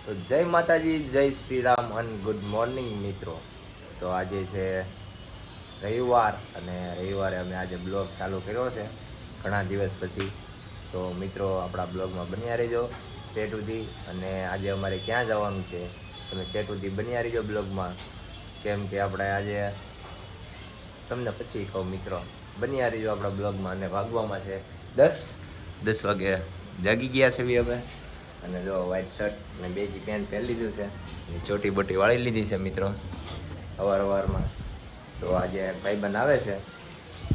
તો જય માતાજી, જય શ્રી રામ અને ગુડ મોર્નિંગ મિત્રો. તો આજે છે રવિવાર અને રવિવારે અમે આજે બ્લોગ ચાલુ કર્યો છે ઘણા દિવસ પછી. તો મિત્રો આપણા બ્લોગમાં બન્યા રહેજો સેટ સુધી. અને આજે અમારે ક્યાં જવાનું છે તમે સેટ સુધી બન્યા રહેજો બ્લોગમાં, કેમ કે આપણે આજે તમને પછી કહું મિત્રો. બન્યા રહેજો આપણા બ્લોગમાં. અને વાગવામાં છે 10 વાગે જાગી ગયા છે બી અમે. અને જો વ્હાઈટ શર્ટ અને બેગી પેન્ટ પહેરી લીધું છે અને ચોટી બોટી વાળી લીધી છે મિત્રો અવારમાં. તો આજે ભાઈબંધ આવે છે,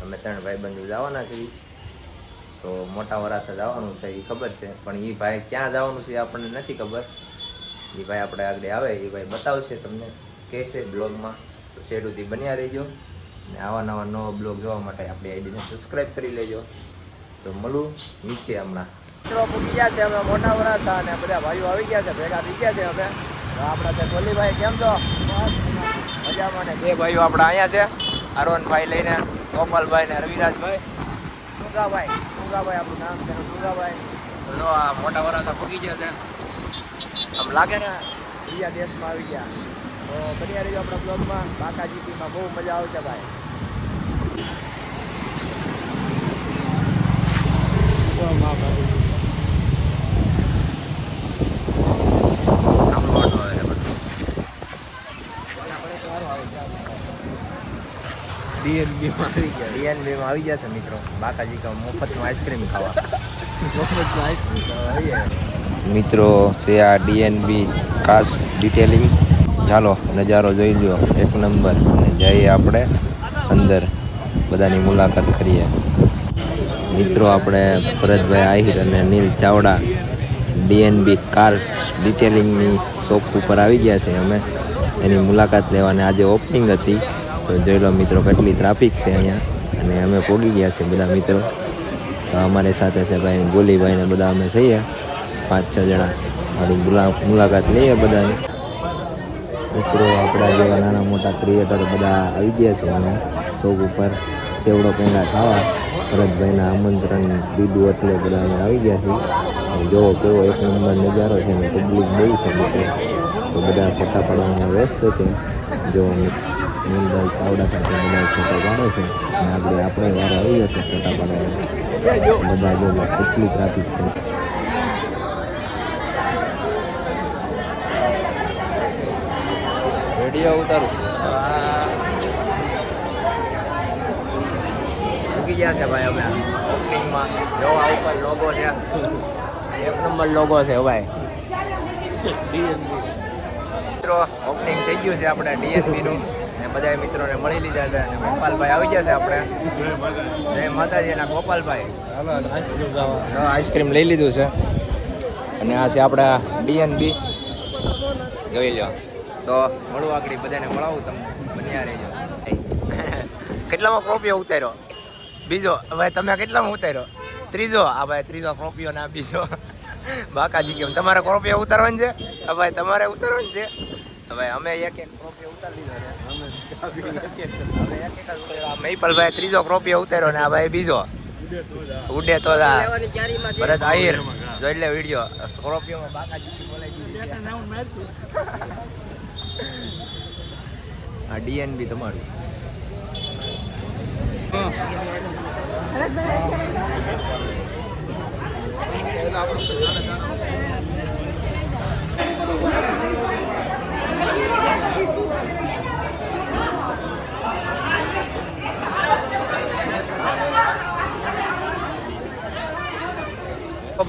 અમે 3 ભાઈબંધો જવાના છીએ. તો મોટા વરાસા જવાનું છે એ ખબર છે, પણ એ ભાઈ ક્યાં જવાનું છે એ આપણને નથી ખબર. એ ભાઈ આપણે આગળ આવે એ ભાઈ બતાવશે તમને, કહેશે બ્લોગમાં. તો શેડુથી બન્યા રહેજો અને આવા નવા બ્લોગ જોવા માટે આપણી આઈડીને સબસ્ક્રાઈબ કરી લેજો. તો મળું નીચે હમણાં. મિત્રો પૂકી ગયા છે અમે મોટા વરાસા અને બધા ભાઈઓ આવી ગયા છે, ભેગા થઈ ગયા છે અમે. આપણા છે ગોલીભાઈ, કેમ છો? મજામાં ને 2 ભાઈઓ આપણા અહીંયા છે, અરવનભાઈ લઈને ગોપાલભાઈ ને રવિરાજભાઈ. ટુંગાભાઈ આપણું નામ છે ટુંગાભાઈ. તો આ મોટા વરાસા પૂકી ગયા છે, આમ લાગે ને બીજા દેશમાં આવી ગયા. તો બન્યા રહીજો આપણા બ્લોગમાં. બાકાજીપીમાં બહુ મજા આવશે ભાઈ. ડીએનબીમાં આવી ગયા છે મિત્રો. બાકાજી કા મફતમાં આઈસ્ક્રીમ ખાવા. મિત્રો છે આ ડીએનબી ખાસ ડિટેલિંગ. ચાલો નજારો જોઈ લો, 1 નંબર. અને જઈએ આપણે અંદર, બધાની મુલાકાત કરીએ. મિત્રો આપણે ભરતભાઈ આહિર અને નીલ ચાવડા ડીએનબી કાર ડિટેલિંગની શોપ ઉપર આવી ગયા છે. અમે એની મુલાકાત લેવાની આજે ઓપનિંગ હતી. તો જોઈ લો મિત્રો કેટલી ટ્રાફિક છે અહીંયા. અને અમે પહોંચી ગયા છે બધા મિત્રો. તો અમારી સાથે છે ભાઈ ગોલીભાઈ ને બધા અમે છીએ 5-6 જણા. મારી મુલાકાત લઈએ બધાની. મિત્રો આપણા જેવા નાના મોટા ક્રિએટર બધા આવી ગયા છે અમે ચોક ઉપર સેવડો પેંડા ખાવા. ભરતભાઈના આમંત્રણ દીધું એટલે બધા અમે આવી ગયા છીએ. જો કેવો 1 નંબર નજારો છે ને પબ્લિક બહુ છે મિત્રો. તો બધા ફોટા પાડવામાં વ્યસ્ત છે. જો નીલભાઈ ચાવડા સાથે બધા ફોટા પાડે છે અને આપણે વારો આવી જશે ફોટા પાડવાનો. બધા જો કેટલી ટ્રાફિક છે. વિડીયો ઉતારું છું. મૂકી ગયા છે ભાઈ અમે ઓપનિંગમાં. જો આ ઉપર લોગો છે, 1 નંબર લોગો છે ભાઈ. મિત્રો ઓપનિંગ થઈ ગયું છે આપણે ડીએનબીનું ને બધા મિત્રોને મળી લીધા છે. અને ગોપાલભાઈ આવી ગયા છે આપણે. જય માતાજી ના ગોપાલભાઈ. આઈસ્ક્રીમ લઈ લીધું છે. અને આ છે આપણા ડીએનબી, જોઈ લો. તો મળું આગળ બધાને મળાવું તમને, બન્યા રહેજો. કેટલામાં ક્રોપિયો ઉતાર્યો? બીજો. ભાઈ તમે કેટલામાં ઉતાર્યો? 3જો. આ ભાઈ 3જો ક્રોપિયો ના બીજો. બાકાજી કેમ તમારે ક્રોપિયો ઉતારવાનું છે? ભાઈ તમારે ઉતારવાનું છે? ભાઈ અમે એક ક્રોપિયો ઉતારી લીધો છે. મહિપલભાઈ 3જો ક્રોપિયો ઉતાર્યો ને આ ભાઈ બીજો ઉડે તો ભરત આહિર જોઈ લે વિડીયો. સ્કોર્પિયોમાં બાકાજી બોલાઈ દીધી. આ ડીએનબી તમારું.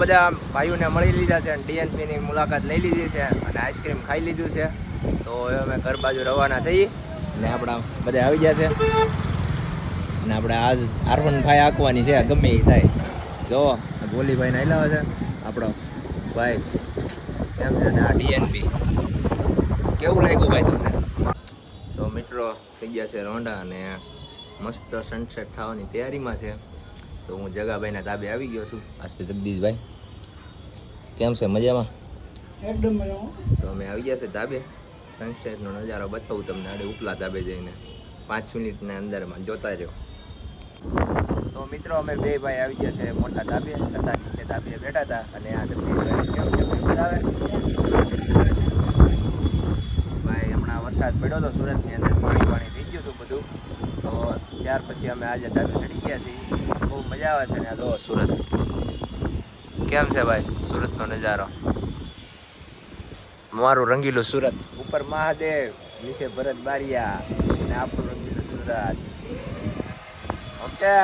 બધા ભાઈઓને મળી લીધા છે અને ડીએનબીની મુલાકાત લઈ લીધી છે અને આઈસ્ક્રીમ ખાઈ લીધું છે. તો હવે અમે ઘર બાજુ રવાના થઈ ને આપણા બધા આવી ગયા છે. અને આપણે આજ R15 આંકવાની છે, ગમે એ થાય. જો ગોલીભાઈને હલાવે છે આપણો ભાઈ, એમ છે. ને આ ડીએનબી કેવું લાગ્યું ભાઈ તમને? તો મિત્રો થઈ ગયા છે રોંડા અને મસ્ત સનસેટ થવાની તૈયારીમાં છે. તો હું જગાભાઈના તાબે આવી ગયો છું. આ છે જગદીશભાઈ. કેમ છે? મજામાં? એકદમ મજામાં. તો અમે આવી ગયા છે તાબે. સનસેટનો નજારો બતાવું તમને આડે ઉપલા તાબે જઈને. 5 મિનિટના અંદરમાં જોતા રહ્યો. તો મિત્રો અમે 2 ભાઈ આવી ગયા છે મોટા તાબે. હતા નીચે તાબે બેઠા હતા. અને આ જગદીશભાઈ કેમ છે? બતાવે. વરસાદ પડ્યો હતો સુરતની અંદર, પાણી થઈ ગયું હતું બધું. તો ત્યાર પછી અમે આજે ધાબે ચડી ગયા છીએ. બહુ મજા આવે છે ને. આ જો સુરત કેમ છે ભાઈ, સુરતનો નજારો. મારું રંગીલું સુરત, ઉપર મહાદેવ, નીચે ભરત બારિયા અને આપણું રંગીલું સુરત. ઓકે.